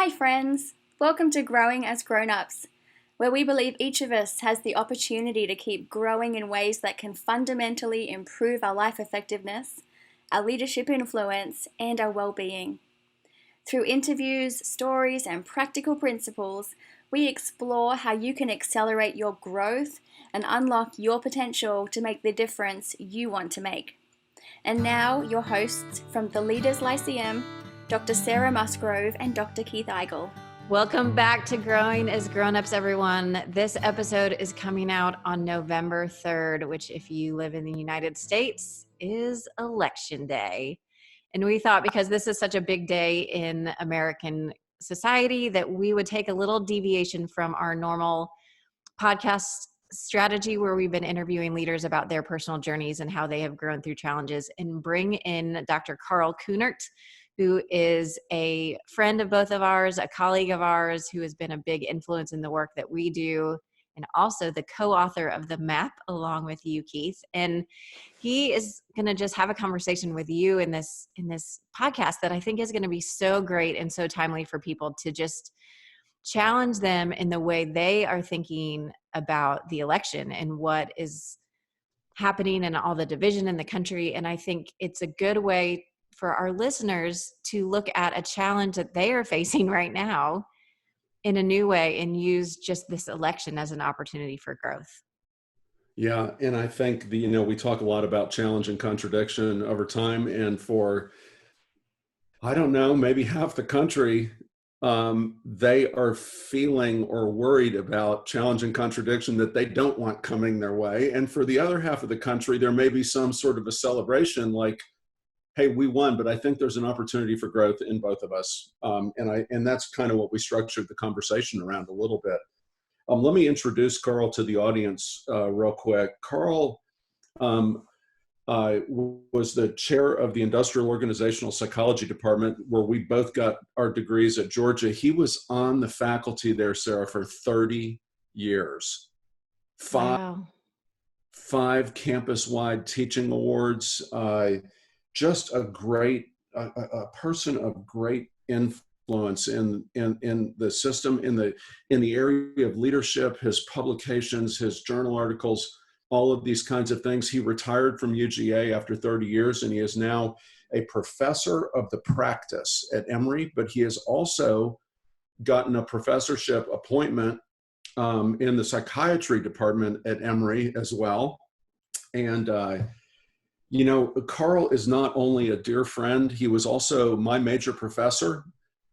Hi friends! Welcome to Growing as Grown-Ups, where we believe each of us has the opportunity to keep growing in ways that can fundamentally improve our life effectiveness, our leadership influence, and our well-being. Through interviews, stories, and practical principles, we explore how you can accelerate your growth and unlock your potential to make the difference you want to make. And now, your hosts from the Leaders Lyceum, Dr. Sarah Musgrove and Dr. Keith Eigel. Welcome back to Growing as Grown-Ups, everyone. This episode is coming out on November 3rd, which if you live in the United States is Election Day. And we thought because this is such a big day in American society that we would take a little deviation from our normal podcast strategy where we've been interviewing leaders about their personal journeys and how they have grown through challenges and bring in Dr. Karl Kuhnert, who is a friend of both of ours, a colleague of ours, who has been a big influence in the work that we do, and also the co-author of the map along with you, Keith. And he is going to just have a conversation with you in this podcast that I think is going to be so great and so timely for people to just challenge them in the way they are thinking about the election and what is happening and all the division in the country. And I think it's a good way for our listeners to look at a challenge that they are facing right now in a new way and use just this election as an opportunity for growth. Yeah, and I think we talk a lot about challenge and contradiction over time, and for, I don't know, maybe half the country, they are feeling or worried about challenge and contradiction that they don't want coming their way. And for the other half of the country, there may be some sort of a celebration like, hey, we won, but I think there's an opportunity for growth in both of us. And that's kind of what we structured the conversation around a little bit. Let me introduce Karl to the audience real quick. Karl was the chair of the Industrial Organizational Psychology Department, where we both got our degrees at Georgia. He was on the faculty there, Sarah, for 30 years. Five campus-wide teaching awards. Just a person of great influence in the system, in the area of leadership, his publications, his journal articles, all of these kinds of things. He retired from UGA after 30 years, and he is now a professor of the practice at Emory, but he has also gotten a professorship appointment in the psychiatry department at Emory as well. And Karl is not only a dear friend, he was also my major professor,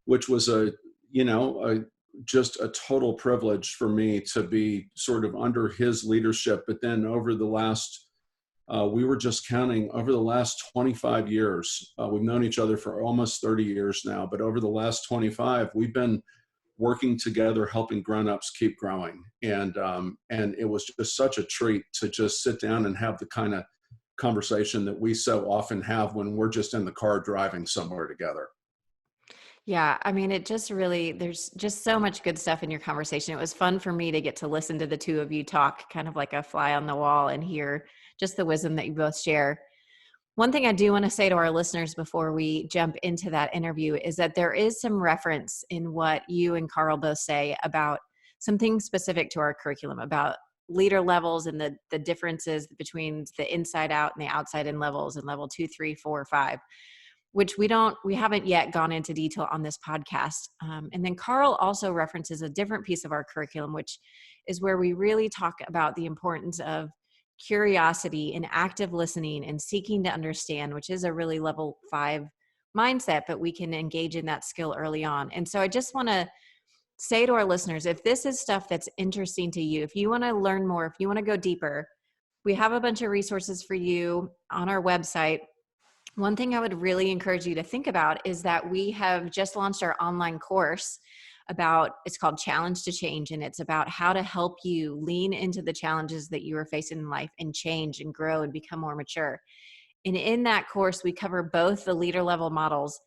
which was just a total privilege for me to be sort of under his leadership. But then over the last, we were just counting, over the last 25 years, we've known each other for almost 30 years now, but over the last 25, we've been working together, helping grown-ups keep growing. And it was just such a treat to just sit down and have the kind of conversation that we so often have when we're just in the car driving somewhere together. Yeah, I mean, it just really, there's just so much good stuff in your conversation. It was fun for me to get to listen to the two of you talk kind of like a fly on the wall and hear just the wisdom that you both share. One thing I do want to say to our listeners before we jump into that interview is that there is some reference in what you and Karl both say about something specific to our curriculum, about leader levels and the differences between the inside out and the outside in levels, and level 2, 3, 4, 5, which we haven't yet gone into detail on this podcast. And then Karl also references a different piece of our curriculum, which is where we really talk about the importance of curiosity and active listening and seeking to understand, which is a really level 5 mindset, but we can engage in that skill early on. And so I just want to say to our listeners, if this is stuff that's interesting to you, if you want to learn more, if you want to go deeper, we have a bunch of resources for you on our website. One thing I would really encourage you to think about is that we have just launched our online course it's called Challenge to Change, and it's about how to help you lean into the challenges that you are facing in life and change and grow and become more mature. And in that course, we cover both the leader level models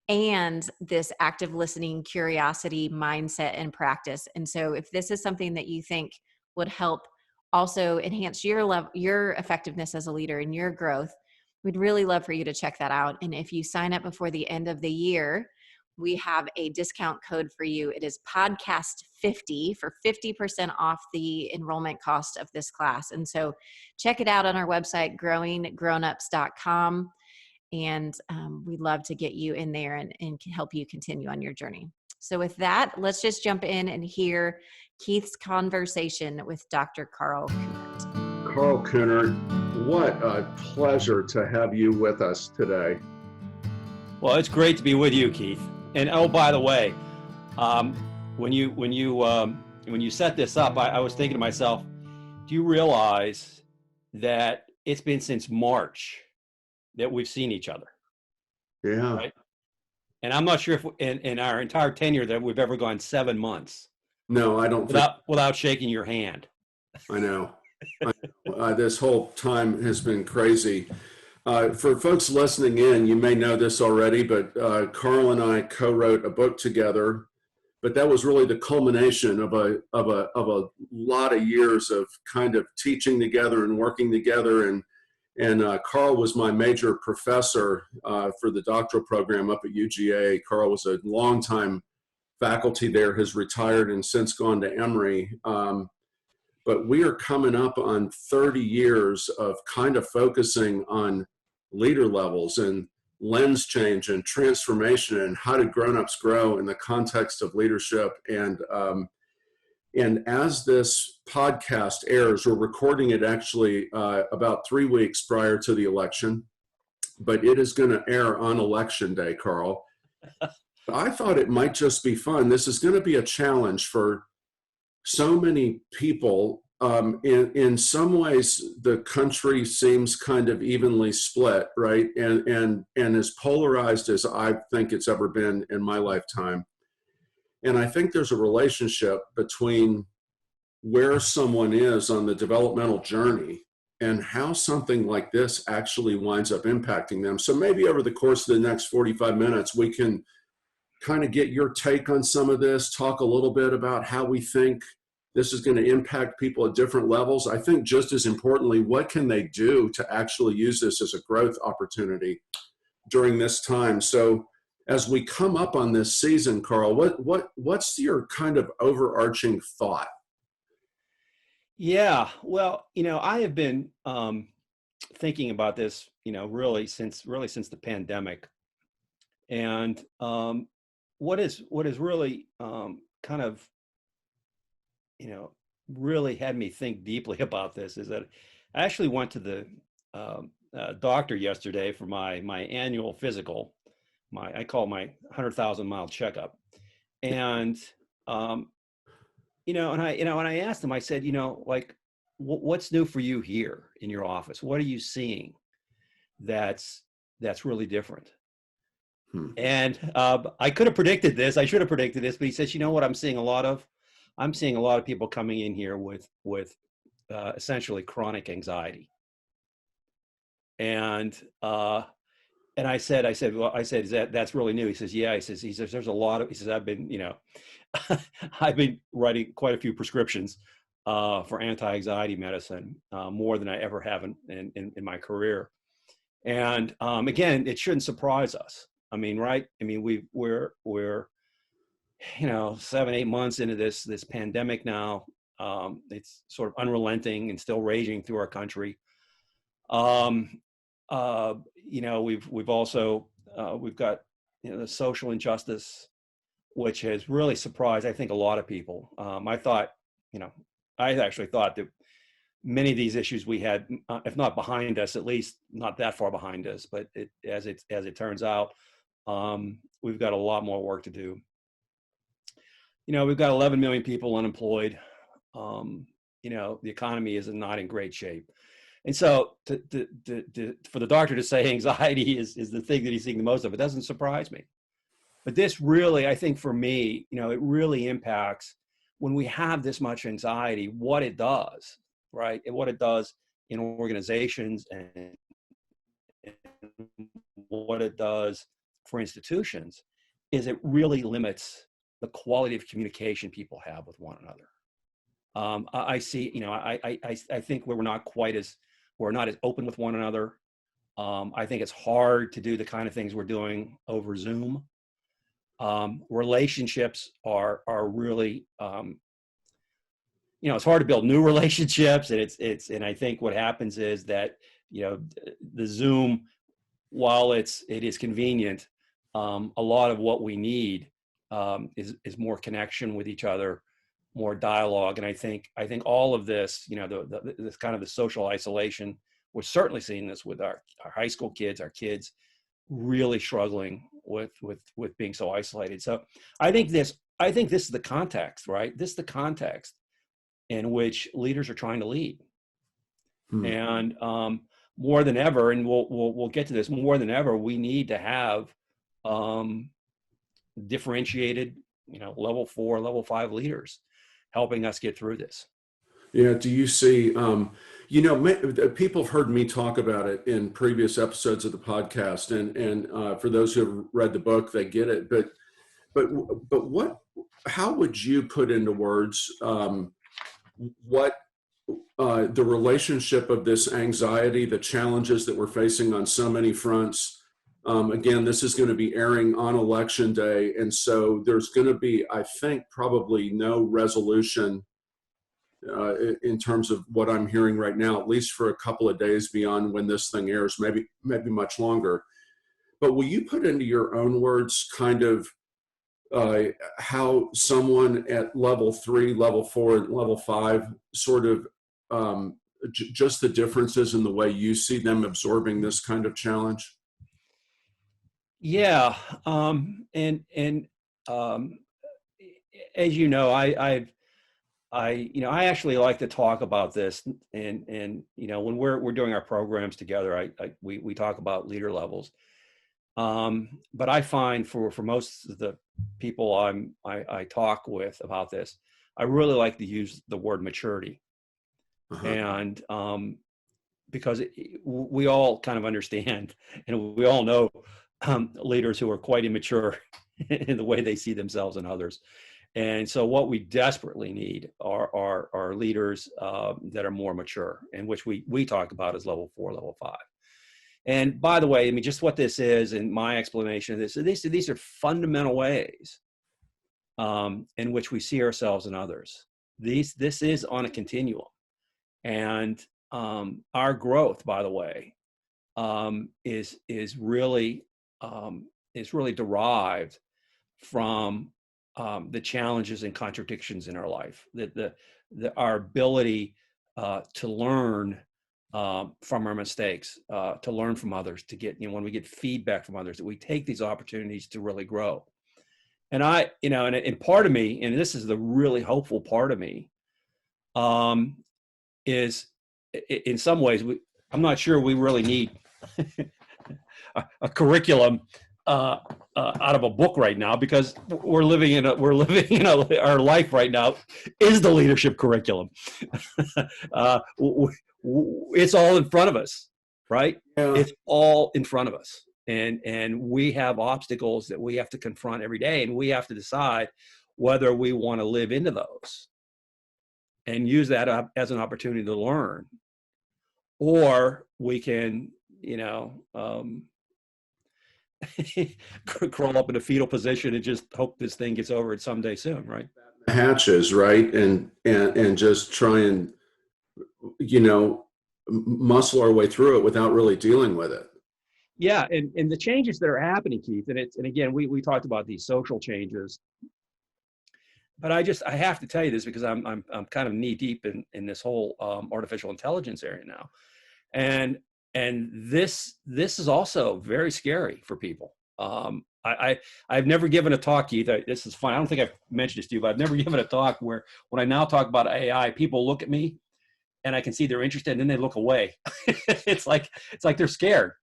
and this active listening, curiosity, mindset, and practice. And so if this is something that you think would help also enhance your effectiveness as a leader and your growth, we'd really love for you to check that out. And if you sign up before the end of the year, we have a discount code for you. It is podcast50 for 50% off the enrollment cost of this class. And so check it out on our website, growinggrownups.com. And we'd love to get you in there and help you continue on your journey. So with that, let's just jump in and hear Keith's conversation with Dr. Karl Kuhnert. Karl Kuhnert, what a pleasure to have you with us today. Well, it's great to be with you, Keith. And oh, by the way, when you set this up, I was thinking to myself, do you realize that it's been since March that we've seen each other? Yeah. Right. And I'm not sure if in our entire tenure that we've ever gone 7 months. No, I don't. Without shaking your hand. I know. This whole time has been crazy. For folks listening in, you may know this already, but Karl and I co-wrote a book together. But that was really the culmination of a lot of years of kind of teaching together and working together. And Karl was my major professor for the doctoral program up at UGA. Karl was a longtime faculty there, has retired and since gone to Emory. But we are coming up on 30 years of kind of focusing on leader levels and lens change and transformation and how do grown-ups grow in the context of leadership. And as this podcast airs, we're recording it actually about 3 weeks prior to the election, but it is going to air on election day, Karl. I thought it might just be fun. This is going to be a challenge for so many people. In some ways, the country seems kind of evenly split, right? And as polarized as I think it's ever been in my lifetime. And I think there's a relationship between where someone is on the developmental journey and how something like this actually winds up impacting them. So maybe over the course of the next 45 minutes, we can kind of get your take on some of this, talk a little bit about how we think this is going to impact people at different levels. I think just as importantly, what can they do to actually use this as a growth opportunity during this time? So as we come up on this season, Karl, what's your kind of overarching thought? Yeah, well, I have been thinking about this, really since the pandemic. And what is really kind of really had me think deeply about this is that I actually went to the doctor yesterday for my annual physical, I call my 100,000 mile checkup, and and I asked him, I said, like, what's new for you here in your office? What are you seeing that's really different? And I could have predicted this. I should have predicted this, but he says, you know what I'm seeing a lot of? I'm seeing a lot of people coming in here with essentially chronic anxiety. And I said, is that's really new? He says, yeah. He says, there's a lot of, he says, I've been, I've been writing quite a few prescriptions for anti-anxiety medicine, more than I ever have in my career. And again, it shouldn't surprise us. I mean, right? I mean, we're 7-8 months into this pandemic now. It's sort of unrelenting and still raging through our country. We've also we've got the social injustice, which has really surprised, I think, a lot of people. I actually thought that many of these issues we had, if not behind us, at least not that far behind us. But as it turns out, we've got a lot more work to do. We've got 11 million people unemployed. The economy is not in great shape. And so for the doctor to say anxiety is the thing that he's seeing the most of, it doesn't surprise me. But this really, I think for me, it really impacts when we have this much anxiety, what it does, right? And what it does in organizations and what it does for institutions is it really limits the quality of communication people have with one another. I see, I think we're not as open with one another. I think it's hard to do the kind of things we're doing over Zoom. Relationships are really, it's hard to build new relationships, and and I think what happens is that, the Zoom, while it is convenient, a lot of what we need is more connection with each other, more dialogue. And I think all of this, this kind of the social isolation, we're certainly seeing this with our high school kids, our kids really struggling with being so isolated. So I think this is the context, right? This is the context in which leaders are trying to lead. And more than ever, and we'll get to this, more than ever, we need to have differentiated, level 4, level 5 leaders helping us get through this. Yeah. Do you see, people have heard me talk about it in previous episodes of the podcast, and for those who have read the book, they get it. But how would you put into words what the relationship of this anxiety, the challenges that we're facing on so many fronts? Again, this is going to be airing on election day. And so there's going to be, I think, probably no resolution in terms of what I'm hearing right now, at least for a couple of days beyond when this thing airs, maybe much longer. But will you put into your own words kind of how someone at level 3, level 4, and level 5 sort of just the differences in the way you see them absorbing this kind of challenge? Yeah. And as you know, I actually like to talk about this, and when we're doing our programs together, we talk about leader levels. But I find for most of the people I talk with about this, I really like to use the word maturity. And because we all kind of understand, and we all know leaders who are quite immature in the way they see themselves and others. And so what we desperately need are leaders that are more mature, and which we talk about as level 4, level 5. And by the way, I mean, just what this is, and my explanation of this, these are fundamental ways in which we see ourselves and others. This is on a continuum. And our growth, by the way, is really derived from the challenges and contradictions in our life. Our ability to learn from our mistakes, to learn from others, to get, when we get feedback from others, that we take these opportunities to really grow. And and part of me, and this is the really hopeful part of me, is in some ways, I'm not sure we really need a curriculum out of a book right now, because we're living in our life right now is the leadership curriculum. It's all in front of us, right? Yeah. It's all in front of us. And we have obstacles that we have to confront every day, and we have to decide whether we want to live into those and use that as an opportunity to learn, or we can, crawl up in a fetal position and just hope this thing gets over it someday soon, right? Hatches, right? And just try and, muscle our way through it without really dealing with it. Yeah, and the changes that are happening, Keith, and again, we talked about these social changes, but I have to tell you this, because I'm kind of knee deep in this whole artificial intelligence area now, and this is also very scary for people. I've never given a talk, Keith. This is fun. I don't think I've mentioned this to you, but I've never given a talk where, when I now talk about AI, people look at me and I can see they're interested, and then they look away. It's like they're scared,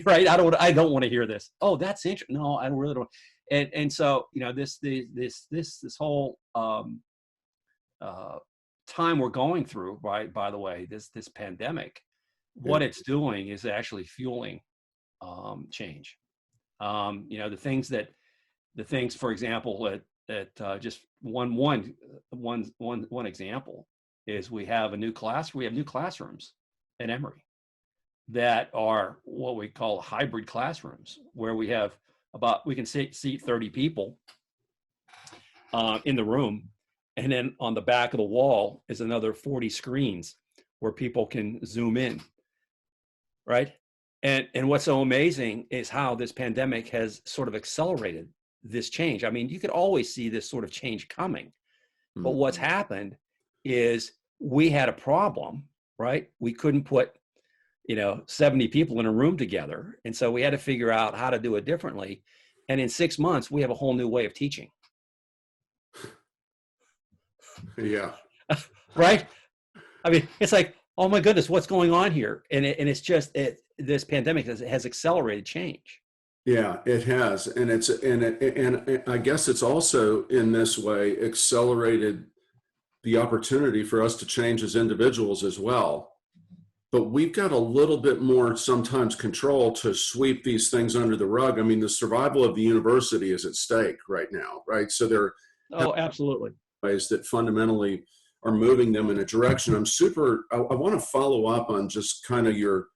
right? I don't want to hear this. Oh, that's interesting. No, I really don't. And so, this whole time we're going through, right? By the way, this pandemic, what it's doing is actually fueling change. The things, for example, that just one example is we have new classrooms at Emory that are what we call hybrid classrooms, where we have we can seat 30 people in the room. And then on the back of the wall is another 40 screens where people can zoom in, right? And what's so amazing is how this pandemic has sort of accelerated this change. I mean, you could always see this sort of change coming, but what's happened is we had a problem, right? We couldn't put, 70 people in a room together. And so we had to figure out how to do it differently. And in 6 months, we have a whole new way of teaching. Yeah. Right? I mean, it's like, oh my goodness, what's going on here? And it's just, this pandemic has accelerated change. Yeah, it has. And I guess it's also in this way accelerated the opportunity for us to change as individuals as well. But we've got a little bit more sometimes control to sweep these things under the rug. I mean, the survival of the university is at stake right now, right? So there are absolutely ways that fundamentally are moving them in a direction. I want to follow up on just kind of your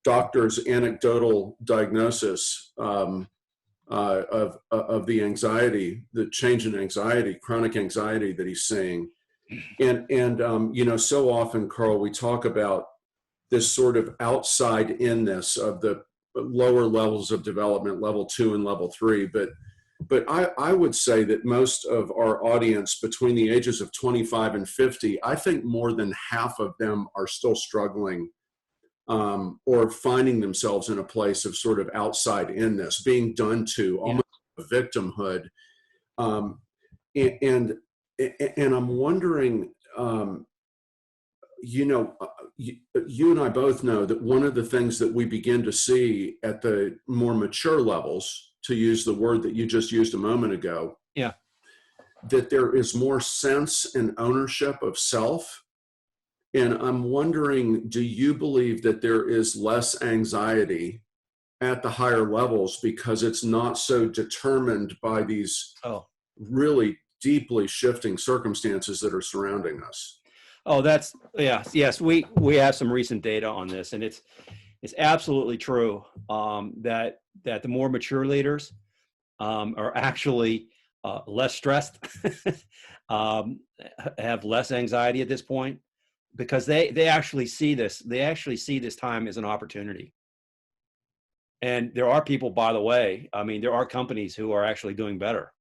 doctor's anecdotal diagnosis of the anxiety, the change in anxiety, chronic anxiety that he's seeing. And so often, Karl, we talk about this sort of outside inness of the lower levels of development, level 2 and level 3. But I would say that most of our audience between the ages of 25 and 50, I think more than half of them are still struggling or finding themselves in a place of sort of outside inness, being done to, almost a victimhood. And I'm wondering, you and I both know that one of the things that we begin to see at the more mature levels, to use the word that you just used a moment ago, that there is more sense and ownership of self. And I'm wondering, do you believe that there is less anxiety at the higher levels because it's not so determined by these really deeply shifting circumstances that are surrounding us? Oh, that's, yes. We have some recent data on this, and it's absolutely true that the more mature leaders are actually less stressed, have less anxiety at this point, because they actually see this. They actually see this time as an opportunity. And there are people, by the way, I mean, there are companies who are actually doing better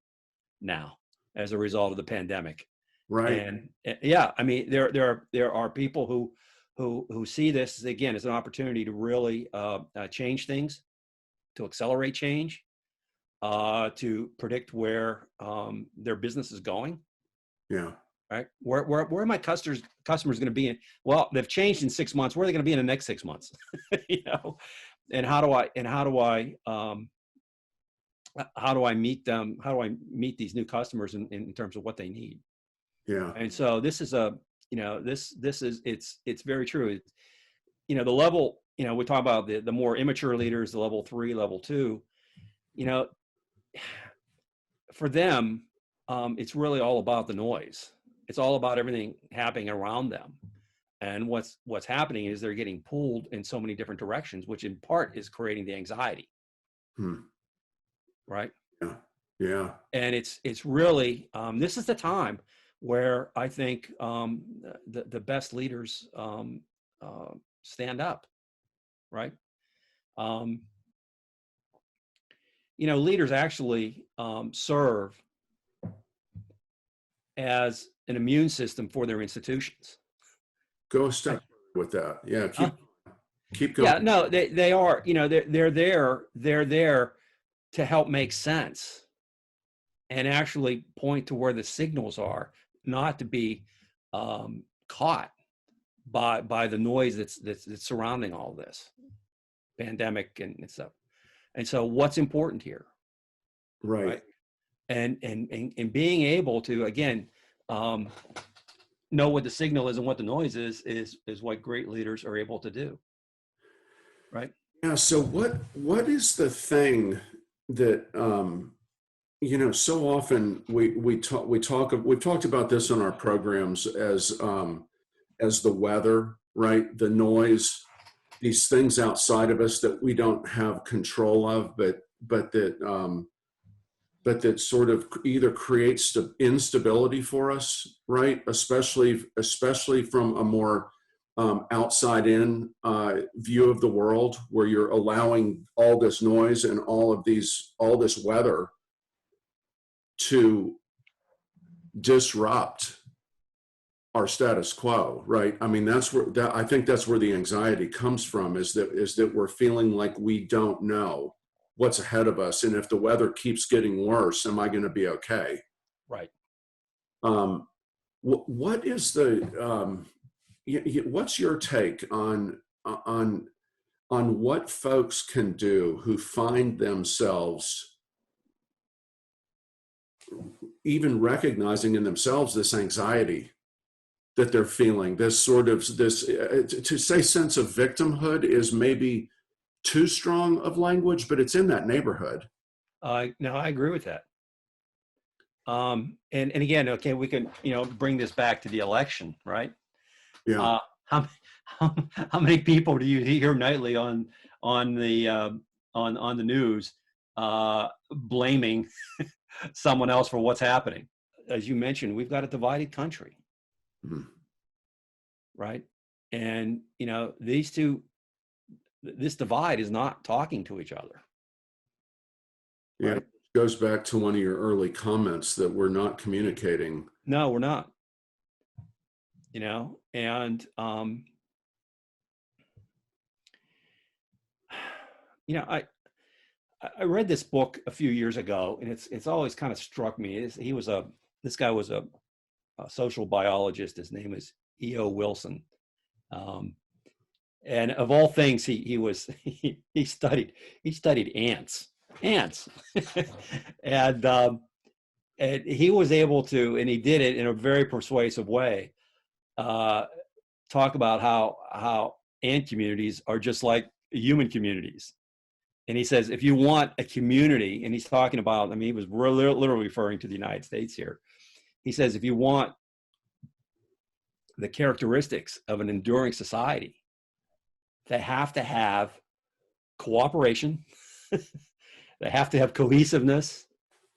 now as a result of the pandemic. Right. And I mean, there are people who see this again as an opportunity to really change things, to accelerate change, to predict where their business is going. Yeah. Right. Where are my customers going to be in? Well, they've changed in 6 months. Where are they going to be in the next 6 months? And how do I meet them? How do I meet these new customers in terms of what they need? Yeah. And so this is it's very true. The level, we talk about the more immature leaders, the level 3, level 2, for them, it's really all about the noise. It's all about everything happening around them. And what's happening is they're getting pulled in so many different directions, which in part is creating the anxiety. Right. Yeah. Yeah. And it's really, this is the time where I think the best leaders stand up, right? Leaders actually serve as an immune system for their institutions. Go a step with that. Yeah, keep going. Yeah, no, they are. They're there to help make sense and actually point to where the signals are, not to be caught by the noise that's surrounding all this pandemic and stuff. And so, what's important here, right? And being able to again know what the signal is and what the noise is what great leaders are able to do, right? Yeah. So what is the thing that so often we've talked about this in our programs as the weather, right? The noise, these things outside of us that we don't have control of, but that sort of either creates instability for us, right? Especially from a more outside in view of the world, where you're allowing all this noise and all this weather to disrupt our status quo, right? I mean, I think that's where the anxiety comes from, is that we're feeling like we don't know what's ahead of us, and if the weather keeps getting worse, am I going to be okay? Right. What is what's your take on what folks can do who find themselves even recognizing in themselves this anxiety that they're feeling, to say sense of victimhood is maybe too strong of language, but it's in that neighborhood. No, I agree with that. And again, okay, we can, bring this back to the election, right? Yeah. How many people do you hear nightly on the news blaming someone else for what's happening? As you mentioned, we've got a divided country, right? And this divide is not talking to each other. Yeah, right? it goes back to one of your early comments that we're not communicating. No, we're not. And I read this book a few years ago, and it's always kind of struck me. This guy was a social biologist. His name is E.O. Wilson, and of all things, he studied ants, and he was able to, and he did it in a very persuasive way. Talk about how ant communities are just like human communities. And he says, if you want a community, and he's talking about, he was literally referring to the United States here. He says, if you want the characteristics of an enduring society, they have to have cooperation, they have to have cohesiveness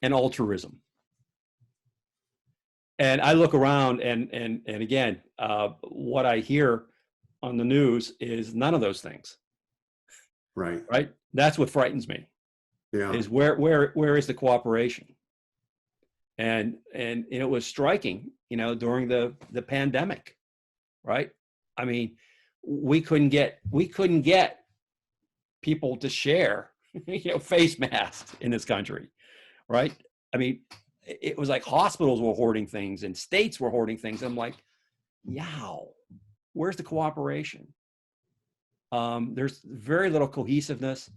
and altruism. And I look around and again, what I hear on the news is none of those things. Right. Right. That's what frightens me. Yeah. Is where is the cooperation? And it was striking, during the pandemic, right? We couldn't get people to share, face masks in this country, right? It was like hospitals were hoarding things and states were hoarding things. I'm like, where's the cooperation? There's very little cohesiveness,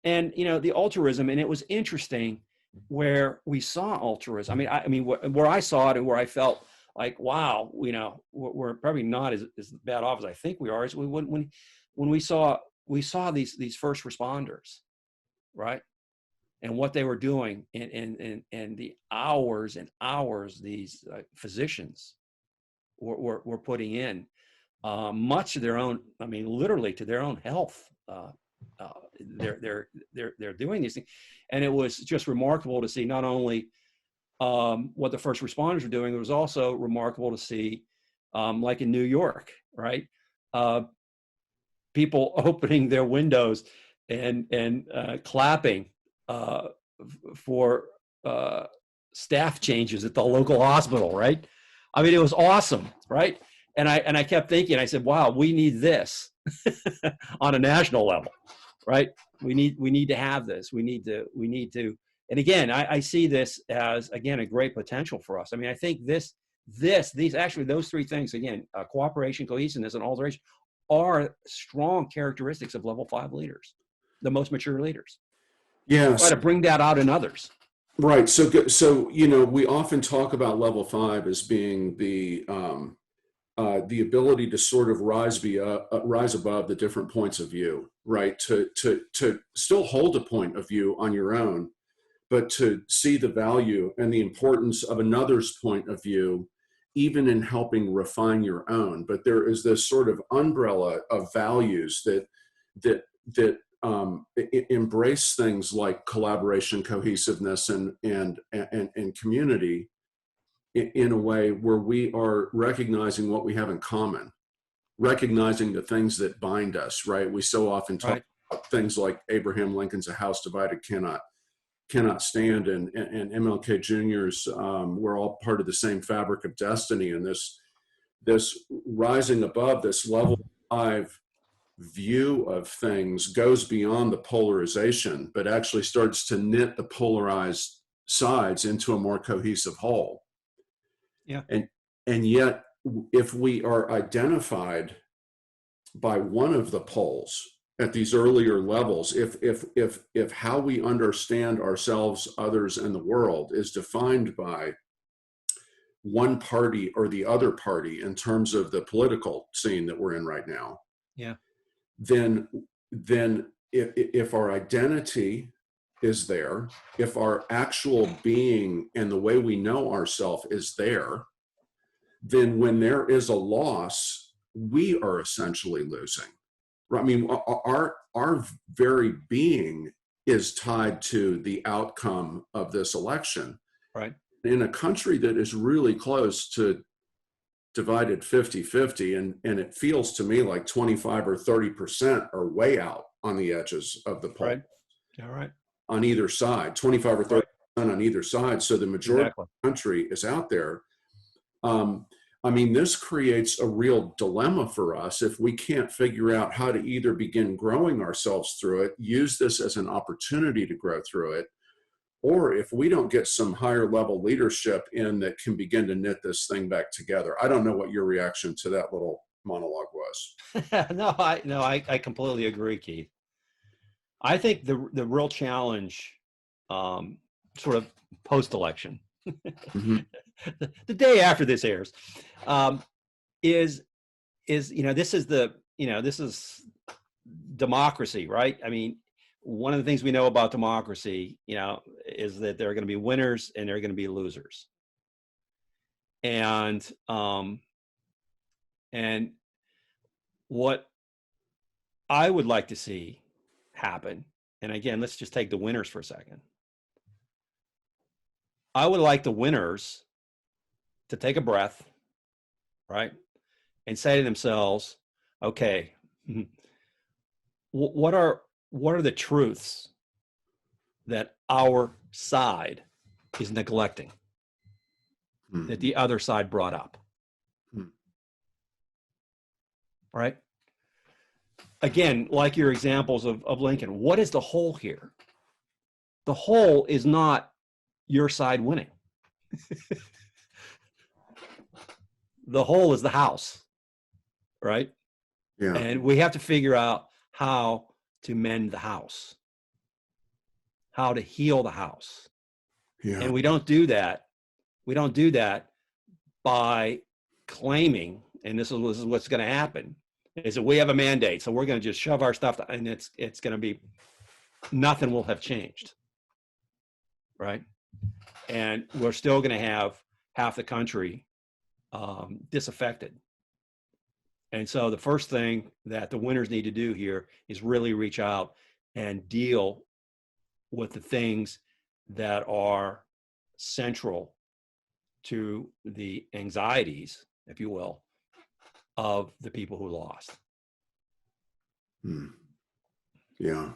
and the altruism. And it was interesting where we saw altruism. Where I saw it and where I felt like, wow, we're probably not as bad off as I think we are. Is when we saw these first responders, right? And what they were doing, and the hours and hours these physicians were putting in, much to their own, literally to their own health. They're doing these things, and it was just remarkable to see not only what the first responders were doing. It was also remarkable to see, like in New York, right? People opening their windows and clapping for staff changes at the local hospital, right? It was awesome, right? And I kept thinking, I said, wow, we need this on a national level, right? We need to have this. We need to, and again, I see this as, again, a great potential for us. I think these actually, those three things, again, cooperation, cohesiveness, and alteration, are strong characteristics of level 5 leaders, the most mature leaders. Yes. Try to bring that out in others. Right. So we often talk about level 5 as being the ability to sort of rise above the different points of view, right? To still hold a point of view on your own, but to see the value and the importance of another's point of view, even in helping refine your own. But there is this sort of umbrella of values that embrace things like collaboration, cohesiveness, and community in a way where we are recognizing what we have in common, recognizing the things that bind us, right? We so often talk Right. about things like Abraham Lincoln's "A house divided cannot stand," and MLK Jr.'s "We're all part of the same fabric of destiny," and this rising above this level 5 view of things goes beyond the polarization, but actually starts to knit the polarized sides into a more cohesive whole. Yeah. And yet, if we are identified by one of the poles at these earlier levels, if how we understand ourselves, others, and the world is defined by one party or the other party in terms of the political scene that we're in right now, Yeah. then if our identity is there, if our actual being and the way we know ourselves is there, then when there is a loss, we are essentially losing. I mean, our very being is tied to the outcome of this election. Right. In a country that is really close to divided 50-50, and it feels to me like 25 or 30% are way out on the edges of the poll. Right. All right. On either side, 25 or 30% on either side. So the majority of the country is out there. I mean, this creates a real dilemma for us if we can't figure out how to either begin growing ourselves through it, use this as an opportunity to grow through it, or if we don't get some higher level leadership in that can begin to knit this thing back together. I don't know what your reaction to that little monologue was. No, I completely agree, Keith. I think the real challenge, sort of post-election, Mm-hmm. the day after this airs, is this is democracy, right? I mean, one of the things we know about democracy, is that there are going to be winners and there are going to be losers. And what I would like to see happen, and again, let's just take the winners for a second. I would like the winners to take a breath, right? And say to themselves, okay, what are the truths that our side is neglecting, that the other side brought up? Right? Again, like your examples of Lincoln, what is the whole here? The whole is not your side winning. The whole is the house, right? Yeah. And we have to figure out how to mend the house, how to heal the house. Yeah. And we don't do that. We don't do that by claiming, and this is what's going to happen, is that we have a mandate, so we're going to just shove our stuff, and it's going to be, nothing will have changed, right? And we're still going to have half the country disaffected. And so the first thing that the winners need to do here is really reach out and deal with the things that are central to the anxieties, if you will, of the people who lost. Yeah.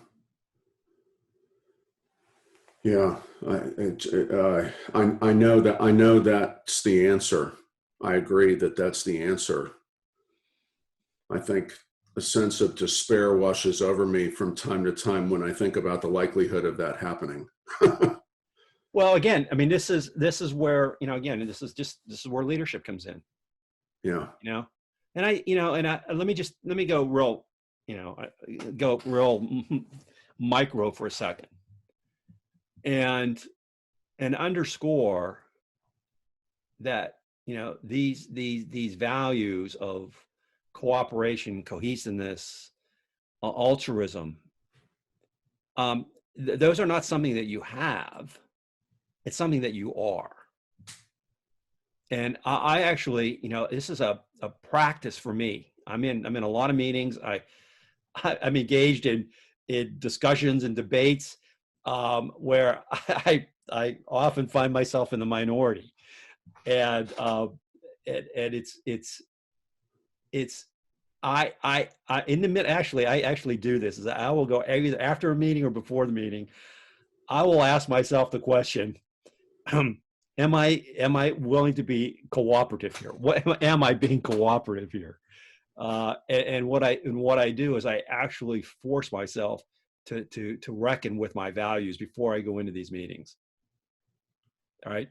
Yeah. I know that's the answer. I agree that that's the answer. I think a sense of despair washes over me from time to time when I think about the likelihood of that happening. Well, again, I mean, this is where, again, this is where leadership comes in. Yeah. Let me go real, go real micro for a second and underscore that, these values of cooperation, cohesiveness, altruism, those are not something that you have. It's something that you are. And I actually, this is a practice for me. I'm in a lot of meetings. I'm engaged in in discussions and debates where I often find myself in the minority, and it's I in the mid actually I actually do this is I will go either after a meeting or before the meeting. I will ask myself the question, am I willing to be cooperative here? What am I being cooperative here? And what I do is I actually force myself to reckon with my values before I go into these meetings. All right,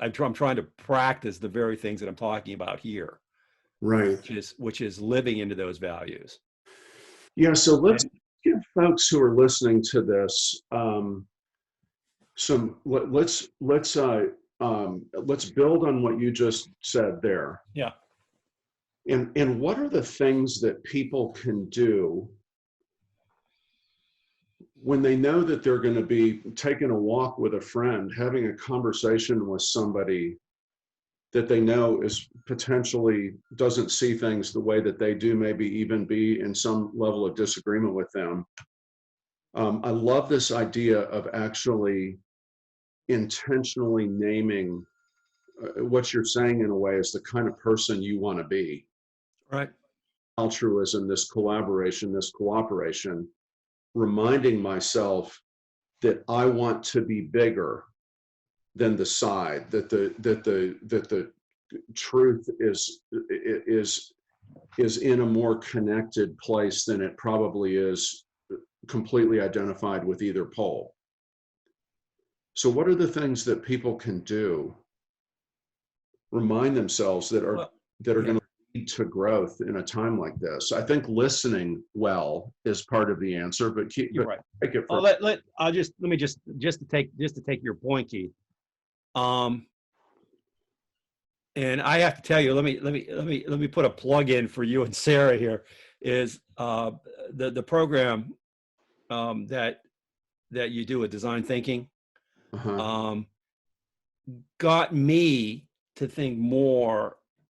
I'm trying to practice the very things that I'm talking about here, Right. which is living into those values. Yeah. So let's give folks who are listening to this let's build on what you just said there. Yeah. And what are the things that people can do when they know that they're going to be taking a walk with a friend, having a conversation with somebody that they know is potentially doesn't see things the way that they do, maybe even be in some level of disagreement with them. I love this idea of actually intentionally naming what you're saying in a way is the kind of person you want to be. Right. Altruism, this collaboration, this cooperation, reminding myself that I want to be bigger than the side, that the truth is in a more connected place than it probably is completely identified with either pole. So what are the things that people can do, remind themselves that are going to lead to growth in a time like this? I think listening well is part of the answer, but You're right. take it for Let me just to take your point, Keith. And I have to tell you, let me put a plug in for you and Sarah here. Is the program that you do with design thinking got me to think more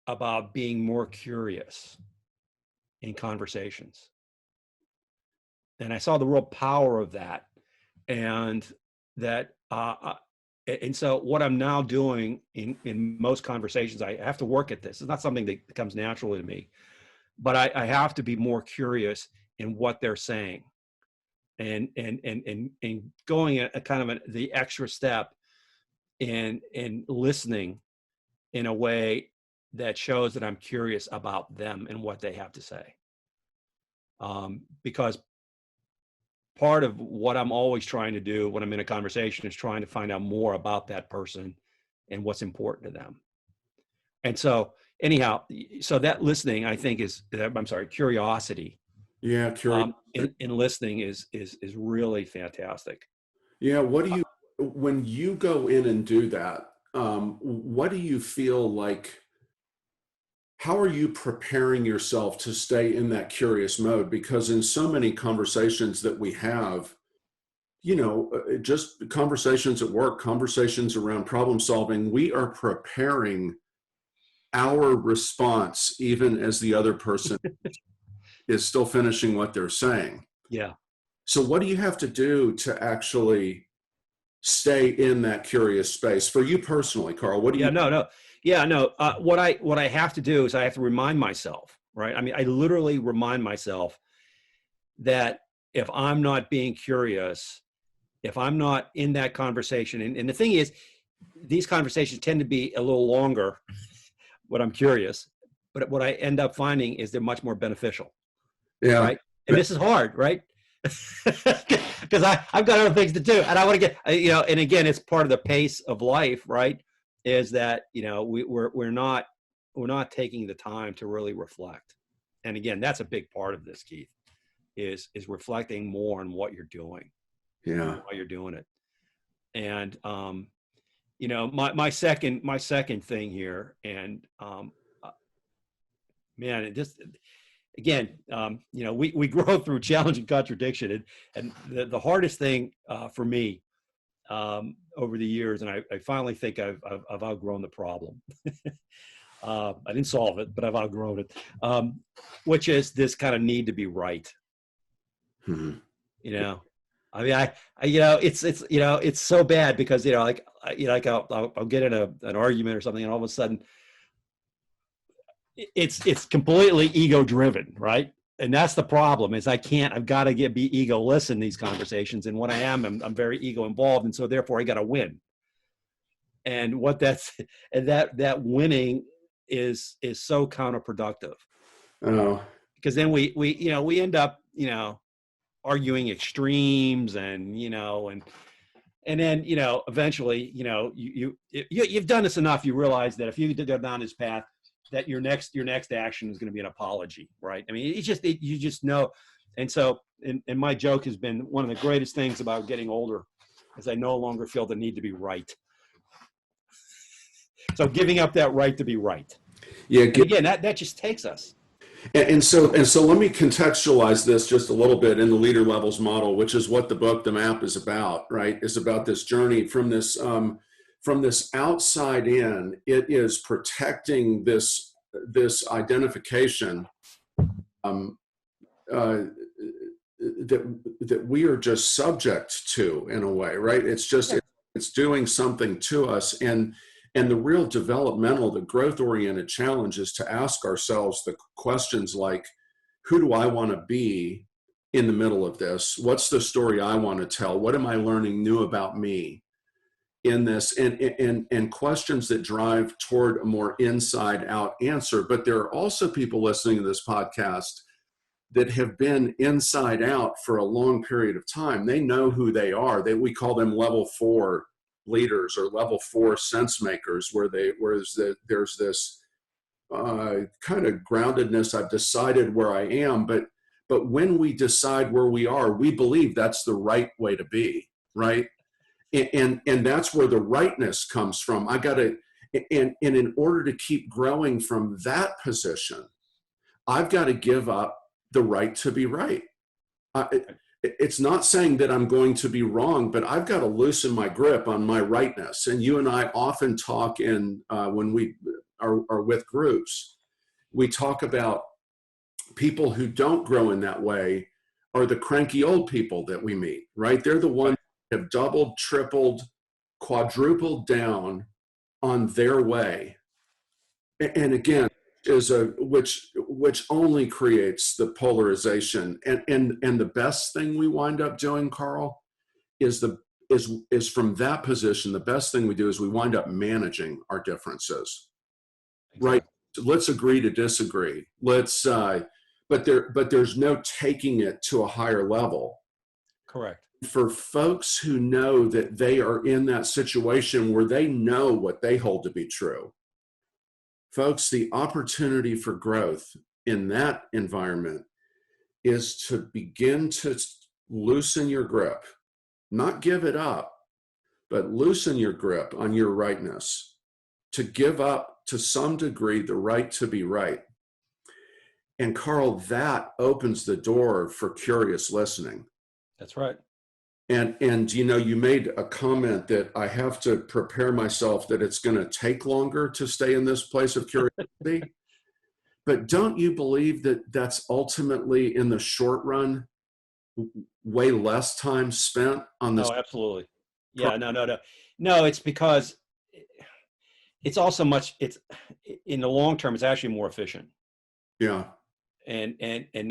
about being more curious in conversations, and I saw the real power of that, and that. And so what I'm now doing in most conversations, I have to work at this. It's not something that comes naturally to me, but I have to be more curious in what they're saying, and going a kind of the extra step in listening in a way that shows that I'm curious about them and what they have to say. Because part of what I'm always trying to do when I'm in a conversation is trying to find out more about that person and what's important to them. And so anyhow, so that listening, I think curiosity. Yeah. In listening is really fantastic. Yeah. What do you, when you go in and do that, what do you feel like, how are you preparing yourself to stay in that curious mode? Because in so many conversations that we have, just conversations at work, conversations around problem solving, we are preparing our response even as the other person is still finishing what they're saying. Yeah. So what do you have to do to actually stay in that curious space for you personally, Karl? What do you? What I have to do is I have to remind myself, right? I mean, I literally remind myself that if I'm not being curious, if I'm not in that conversation, and the thing is, these conversations tend to be a little longer when I'm curious, but what I end up finding is they're much more beneficial. Yeah. Right. And this is hard, right? Because I've got other things to do, and I want to get, and again, it's part of the pace of life, right? Is that, we're not taking the time to really reflect. And again, that's a big part of this, Keith, is reflecting more on what you're doing. Yeah. While you're doing it. And, my second thing here, and, man, it just, again, we grow through challenge and contradiction, and the hardest thing for me over the years, and I finally think I've outgrown the problem. I didn't solve it, but I've outgrown it, which is this kind of need to be right. Mm-hmm. you know. I mean, it's so bad because, like I'll get in an argument or something, and all of a sudden it's completely ego driven, right? And that's the problem is I've got to be egoless in these conversations. And when I am, I'm very ego involved. And so therefore I got to win. And that winning is so counterproductive. Oh, Because then we end up, arguing extremes and then, eventually, you've done this enough. You realize that if you go down this path, that your next action is going to be an apology, right? I mean, you just know. And so, and my joke has been one of the greatest things about getting older is I no longer feel the need to be right. So giving up that right to be right. yeah. And again, that just takes us. And so let me contextualize this just a little bit in the leader levels model, which is what the book, The Map, is about, right? Is about this journey from this outside in. It is protecting this identification that we are just subject to in a way, right? It's just it's doing something to us, and the real developmental, the growth-oriented challenge is to ask ourselves the questions like, who do I want to be in the middle of this? What's the story I want to tell? What am I learning new about me in this? And questions that drive toward a more inside-out answer. But there are also people listening to this podcast that have been inside out for a long period of time. They know who they are. We call them level 4 leaders or level 4 sense makers, there's this kind of groundedness. I've decided where I am, but when we decide where we are, we believe that's the right way to be, right? And that's where the rightness comes from. And in order to keep growing from that position, I've got to give up the right to be right. It's not saying that I'm going to be wrong, but I've got to loosen my grip on my rightness. And you and I often talk when we are with groups, we talk about people who don't grow in that way are the cranky old people that we meet, right? They're the ones who have doubled, tripled, quadrupled down on their way. And again, which only creates the polarization. And the best thing we wind up doing, Karl, is from that position, the best thing we do is we wind up managing our differences. Exactly. Right? Let's agree to disagree. But there's no taking it to a higher level. Correct. For folks who know that they are in that situation where they know what they hold to be true, folks, the opportunity for growth in that environment is to begin to loosen your grip, not give it up, but loosen your grip on your rightness, to give up to some degree the right to be right. And Karl, that opens the door for curious listening. That's right. And you made a comment that I have to prepare myself that it's going to take longer to stay in this place of curiosity. But don't you believe that that's ultimately, in the short run, way less time spent on this? Oh, absolutely. Yeah, no, it's because it's also it's in the long term, it's actually more efficient. Yeah. And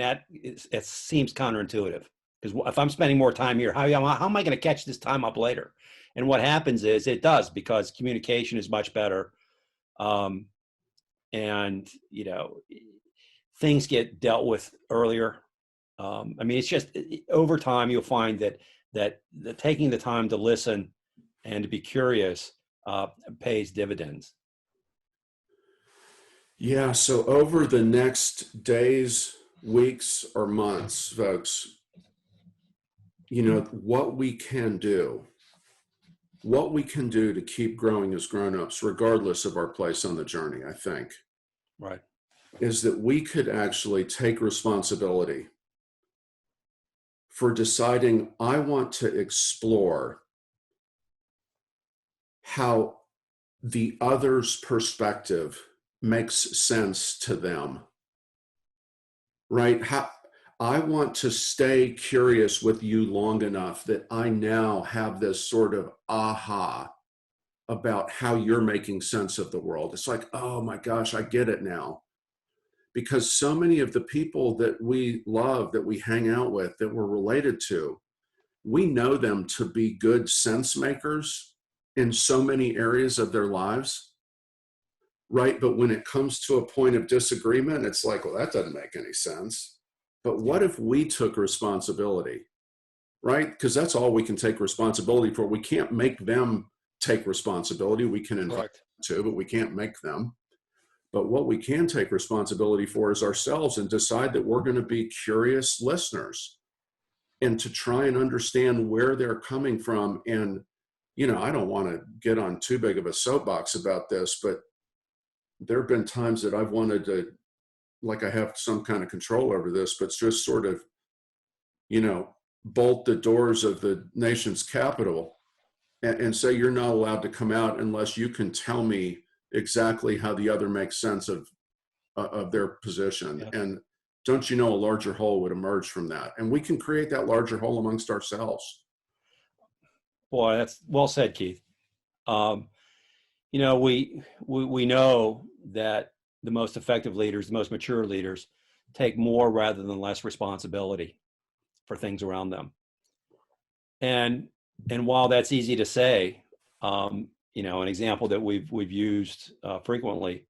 that it seems counterintuitive. Because if I'm spending more time here, how am I going to catch this time up later? And what happens is it does, because communication is much better. And, things get dealt with earlier. I mean, it's just over time, you'll find that taking the time to listen and to be curious pays dividends. Yeah. So over the next days, weeks, or months, folks, what we can do to keep growing as grown-ups, regardless of our place on the journey, I think, right, is that we could actually take responsibility for deciding, I want to explore how the other's perspective makes sense to them, right? I want to stay curious with you long enough that I now have this sort of aha about how you're making sense of the world. It's like, oh my gosh, I get it now. Because so many of the people that we love, that we hang out with, that we're related to, we know them to be good sense makers in so many areas of their lives, right? But when it comes to a point of disagreement, it's like, well, that doesn't make any sense. But what if we took responsibility, right? Because that's all we can take responsibility for. We can't make them take responsibility. We can invite them to, but we can't make them. But what we can take responsibility for is ourselves, and decide that we're going to be curious listeners and to try and understand where they're coming from. And, you know, I don't want to get on too big of a soapbox about this, but there have been times that I've wanted to, like I have some kind of control over this, but just sort of, you know, bolt the doors of the nation's capital and say, you're not allowed to come out unless you can tell me exactly how the other makes sense of their position. Yeah. And don't you know, a larger whole would emerge from that, and we can create that larger whole amongst ourselves. Boy, that's well said, Keith. You know, we know that the most effective leaders, the most mature leaders, take more rather than less responsibility for things around them. And while that's easy to say, you know, an example that we've used frequently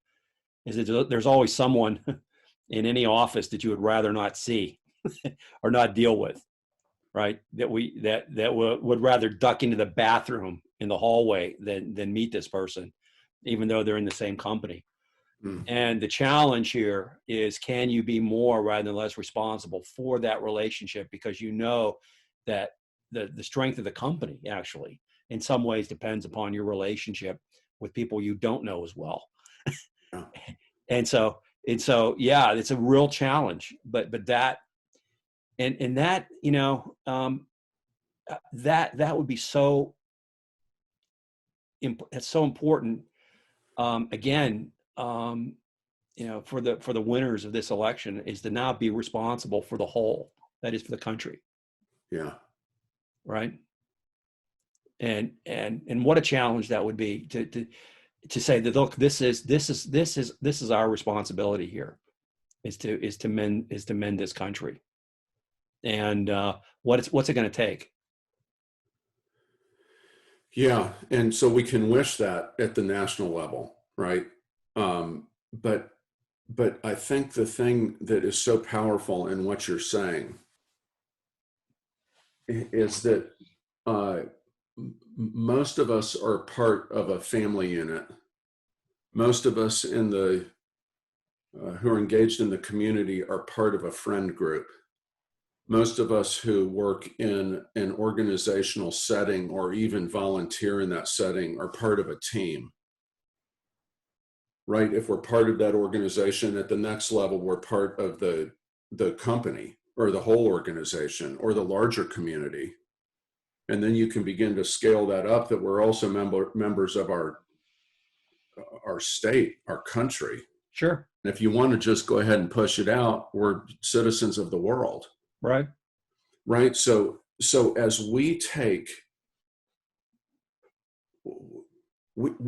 is that there's always someone in any office that you would rather not see or not deal with, right? That would rather duck into the bathroom in the hallway than meet this person, even though they're in the same company. Mm. And the challenge here is, can you be more rather than less responsible for that relationship? Because you know that the strength of the company actually in some ways depends upon your relationship with people you don't know as well. Yeah. And so, yeah, it's a real challenge, but that, and that, you know, that would be so, it's so important. Again, you know, for the winners of this election is to now be responsible for the whole, that is for the country. Yeah. Right. And what a challenge that would be to say that, look, this is our responsibility here, is to mend this country. And what's it going to take? Yeah, and so we can wish that at the national level, right? But I think the thing that is so powerful in what you're saying is that most of us are part of a family unit. Most of us in the who are engaged in the community are part of a friend group. Most of us who work in an organizational setting or even volunteer in that setting are part of a team, right? If we're part of that organization, at the next level, we're part of the company or the whole organization or the larger community. And then you can begin to scale that up, that we're also members of our state, our country. Sure. And if you want to just go ahead and push it out, we're citizens of the world. Right. Right. So as we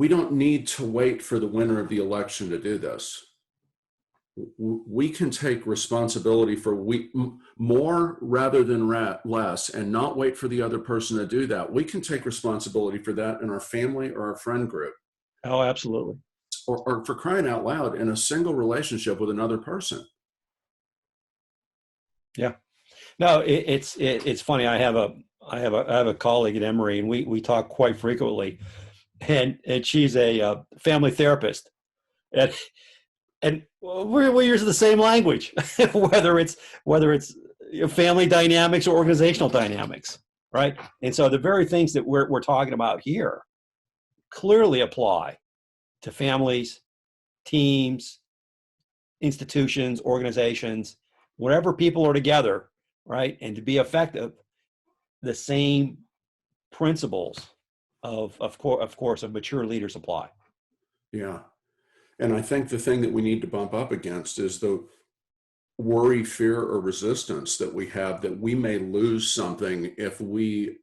don't need to wait for the winner of the election to do this. We can take responsibility for more rather than less, and not wait for the other person to do that. We can take responsibility for that in our family or our friend group. Oh, absolutely. Or for crying out loud, in a single relationship with another person. Yeah. No, it's funny. I have a colleague at Emory, and we talk quite frequently, and she's a family therapist, and we're using the same language, whether it's family dynamics or organizational dynamics, right? And so the very things that we're talking about here clearly apply to families, teams, institutions, organizations, wherever people are together, right? And to be effective, the same principles of course of mature leaders apply. Yeah. And I think the thing that we need to bump up against is worry, fear, or resistance that we have, that we may lose something if we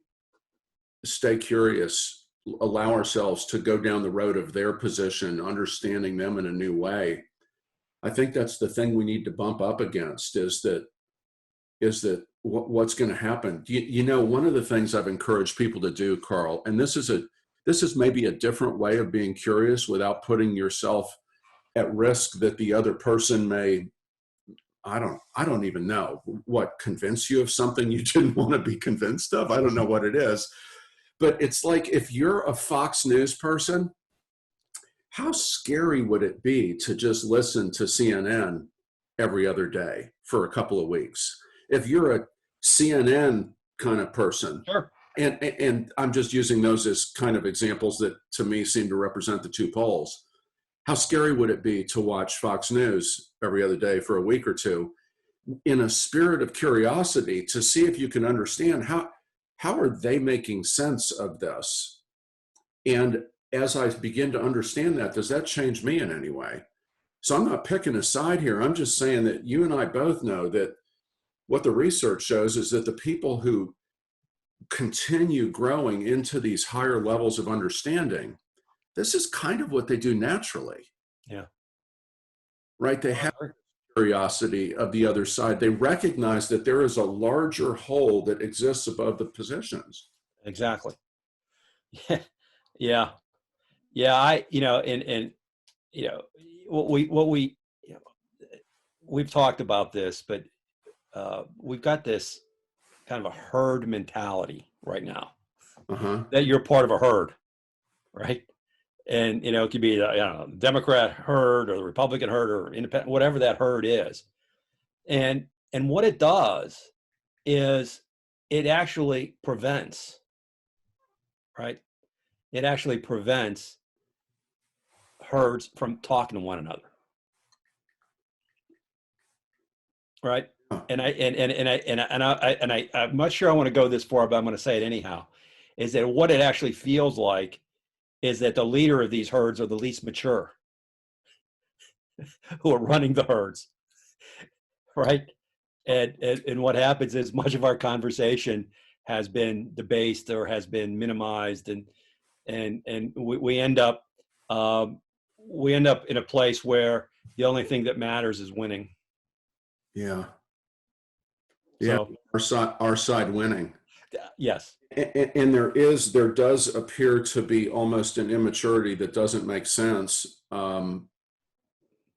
stay curious, allow ourselves to go down the road of their position, understanding them in a new way. I think that's the thing we need to bump up against, is that what's going to happen. You know, one of the things I've encouraged people to do, Karl, and this is maybe a different way of being curious without putting yourself at risk that the other person may, I don't even know what, convince you of something you didn't want to be convinced of. I don't know what it is, but it's like, if you're a Fox News person, how scary would it be to just listen to CNN every other day for a couple of weeks? If you're a CNN kind of person, Sure. and I'm just using those as kind of examples that to me seem to represent the two poles. How scary would it be to watch Fox News every other day for a week or two, in a spirit of curiosity, to see if you can understand how are they making sense of this? And as I begin to understand that, does that change me in any way? So I'm not picking a side here. I'm just saying that you and I both know that what the research shows is that the people who continue growing into these higher levels of understanding, this is kind of what they do naturally. Yeah. Right? They have curiosity of the other side. They recognize that there is a larger whole that exists above the positions. Exactly. Yeah. Yeah. Yeah. And we've talked about this, but we've got this kind of a herd mentality right now, that you're part of a herd, right? And, it could be the Democrat herd or the Republican herd or independent, whatever that herd is. And what it does is it actually prevents, right? It actually prevents herds from talking to one another. Right. And I'm not sure I want to go this far, but I'm going to say it anyhow, is that what it actually feels like is that the leader of these herds are the least mature who are running the herds. Right. And what happens is much of our conversation has been debased or has been minimized, and we end up in a place where the only thing that matters is winning. Yeah. Yeah. So, our side winning. Yes. And there does appear to be almost an immaturity that doesn't make sense. A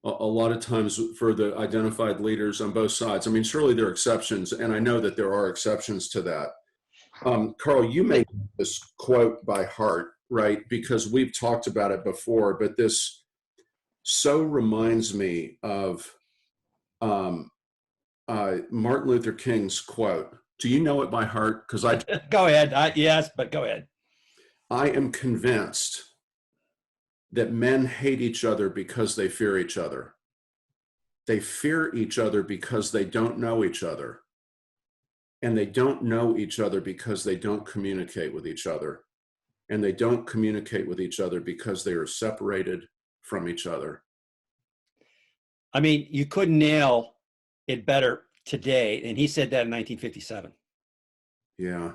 lot of times for the identified leaders on both sides. I mean, surely there are exceptions, and I know that there are exceptions to that. Karl, you made this quote by heart, right? Because we've talked about it before, but this so reminds me of Martin Luther King's quote. Do you know it by heart? Because I go ahead. Yes, but go ahead. I am convinced that men hate each other because they fear each other. They fear each other because they don't know each other. And they don't know each other because they don't communicate with each other. And they don't communicate with each other because they are separated from each other. I mean, you couldn't nail it better today. And he said that in 1957. Yeah.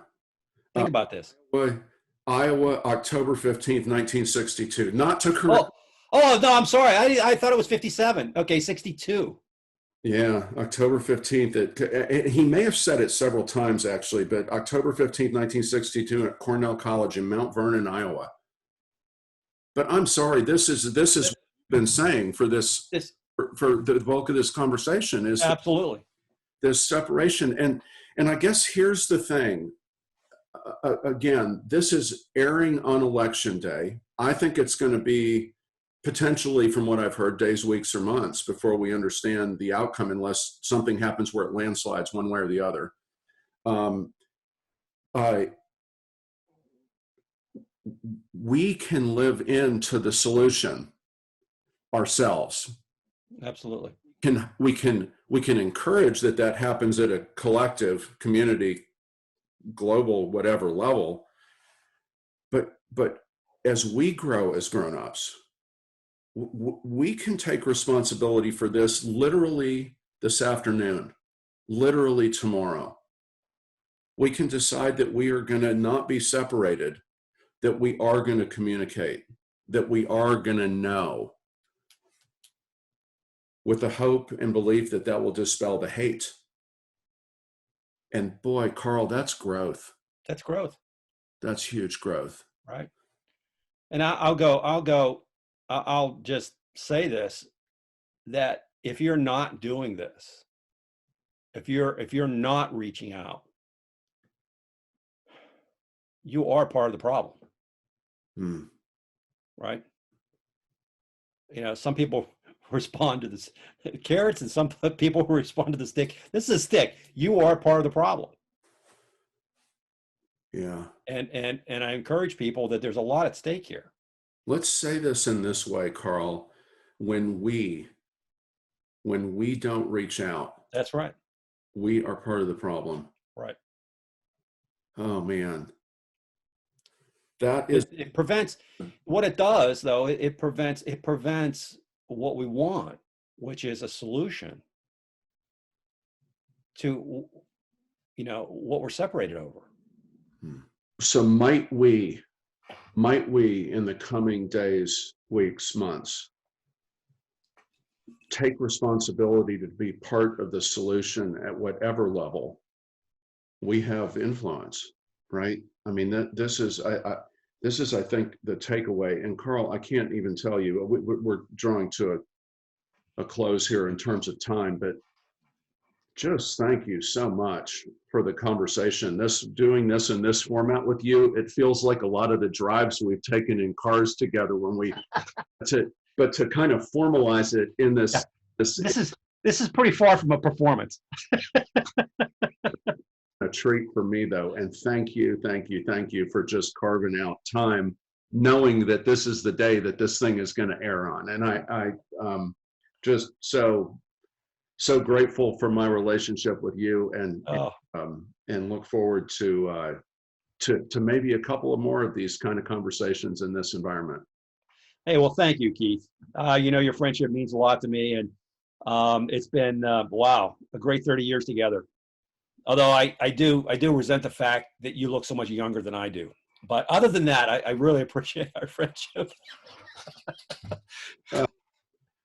Think about this. Iowa, October 15th, 1962. Not to correct. Oh, no, I'm sorry. I thought it was 57. Okay, 62. Yeah, October 15th. He may have said it several times, actually, but October 15th, 1962 at Cornell College in Mount Vernon, Iowa. But I'm sorry, this is what we've been saying for the bulk of this conversation is absolutely this separation. And I guess here's the thing. Again, this is airing on election day. I think it's going to be potentially, from what I've heard, days, weeks, or months before we understand the outcome, unless something happens where it landslides one way or the other. We can live into the solution ourselves. Absolutely. We can encourage that happens at a collective, community, global, whatever level. But as we grow as grown-ups, we can take responsibility for this literally this afternoon, literally tomorrow, we can decide that we are going to not be separated, that we are going to communicate, that we are going to know, with the hope and belief that that will dispel the hate. And boy, Karl, that's growth. That's growth. That's huge growth. Right. And I'll just say this, that if you're not doing this, if you're not reaching out, you are part of the problem. Right? You know, some people respond to this carrots and some people respond to the stick. This is a stick. You are part of the problem. Yeah. And I encourage people that there's a lot at stake here. Let's say this in this way, Karl. When we don't reach out, that's right, we are part of the problem. Right. Oh man. That is, it prevents, what it does though, it prevents what we want, which is a solution to, you know, what we're separated over. So might we in the coming days, weeks, months, take responsibility to be part of the solution at whatever level we have influence, right? I mean, this is, I think, the takeaway. And Karl, I can't even tell you, we're drawing to a close here in terms of time, but just thank you so much for the conversation. Doing this in this format with you, it feels like a lot of the drives we've taken in cars together when we, but to kind of formalize it in this. Yeah. This is pretty far from a performance. A treat for me though. And thank you for just carving out time, knowing that this is the day that this thing is going to air on. And I just so grateful for my relationship with you, and look forward to maybe a couple of more of these kind of conversations in this environment. Hey, well, thank you, Keith. You know, your friendship means a lot to me, and it's been wow, a great 30 years together. Although I do resent the fact that you look so much younger than I do. But other than that, I really appreciate our friendship.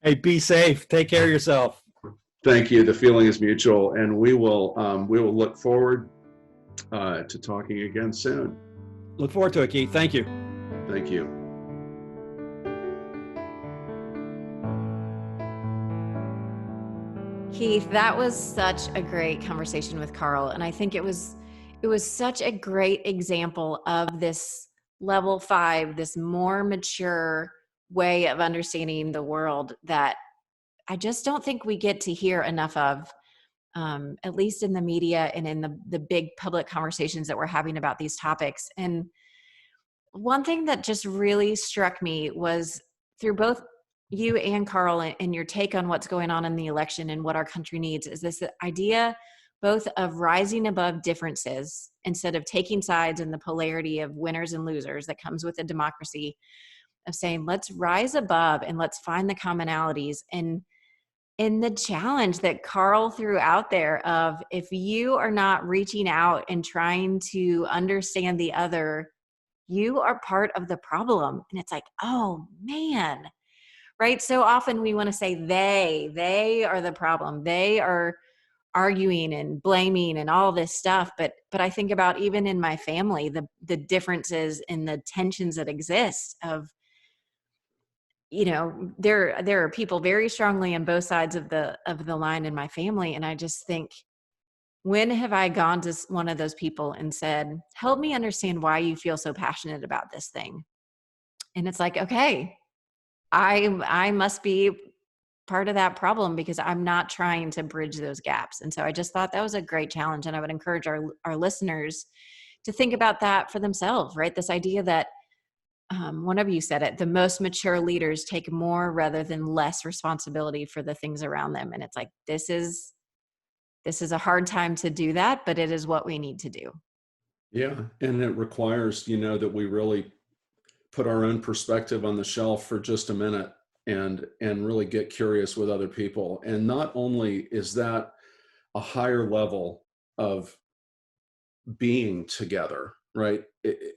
Hey, be safe. Take care of yourself. Thank you. The feeling is mutual, and we will look forward to talking again soon. Look forward to it, Keith. Thank you. Thank you. Keith, that was such a great conversation with Karl. And I think it was such a great example of this level 5, this more mature way of understanding the world that I just don't think we get to hear enough of, at least in the media and in the big public conversations that we're having about these topics. And one thing that just really struck me was through both you and Karl and your take on what's going on in the election and what our country needs is this idea both of rising above differences instead of taking sides in the polarity of winners and losers that comes with a democracy, of saying, let's rise above and let's find the commonalities. And in the challenge that Karl threw out there of, if you are not reaching out and trying to understand the other, you are part of the problem. And it's like, oh man, right? So often we want to say they are the problem. They are arguing and blaming and all this stuff. But I think about even in my family, the differences and the tensions that exist of, you know, there are people very strongly on both sides of the line in my family. And I just think, when have I gone to one of those people and said, help me understand why you feel so passionate about this thing? And it's like, okay, I must be part of that problem because I'm not trying to bridge those gaps. And so I just thought that was a great challenge. And I would encourage our listeners to think about that for themselves, right? This idea that one of you said it, the most mature leaders take more rather than less responsibility for the things around them. And it's like, this is a hard time to do that, but it is what we need to do. Yeah. And it requires, that we really put our own perspective on the shelf for just a minute and really get curious with other people. And not only is that a higher level of being together, right?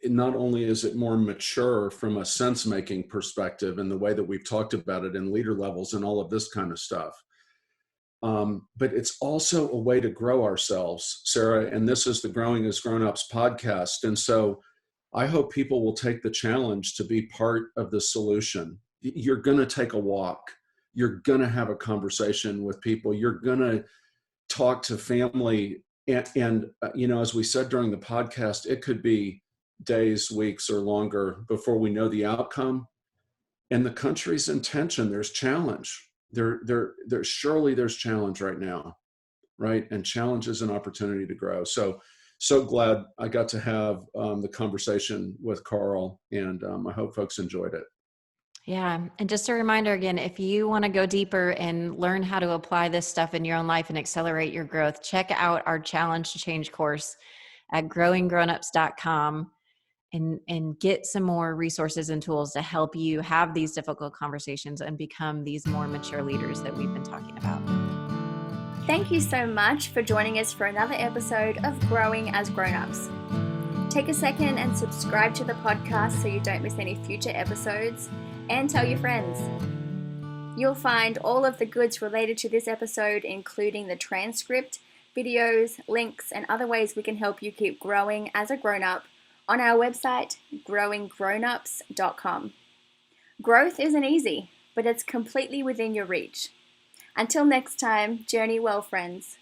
Not only is it more mature from a sense-making perspective and the way that we've talked about it in leader levels and all of this kind of stuff, but it's also a way to grow ourselves, Sarah. And this is the Growing as Grown-Ups podcast. And so I hope people will take the challenge to be part of the solution. You're going to take a walk. You're going to have a conversation with people. You're going to talk to family. And as we said during the podcast, it could be days, weeks, or longer before we know the outcome. And the country's in tension. There's challenge. Surely there's challenge right now, right? And challenge is an opportunity to grow. So glad I got to have the conversation with Karl, and I hope folks enjoyed it. Yeah. And just a reminder again, if you want to go deeper and learn how to apply this stuff in your own life and accelerate your growth, check out our Challenge to Change course at growinggrownups.com and get some more resources and tools to help you have these difficult conversations and become these more mature leaders that we've been talking about. Thank you so much for joining us for another episode of Growing as Grown-Ups. Take a second and subscribe to the podcast so you don't miss any future episodes, and tell your friends. You'll find all of the goods related to this episode, including the transcript, videos, links, and other ways we can help you keep growing as a grown-up on our website, growinggrownups.com. Growth isn't easy, but it's completely within your reach. Until next time, journey well, friends.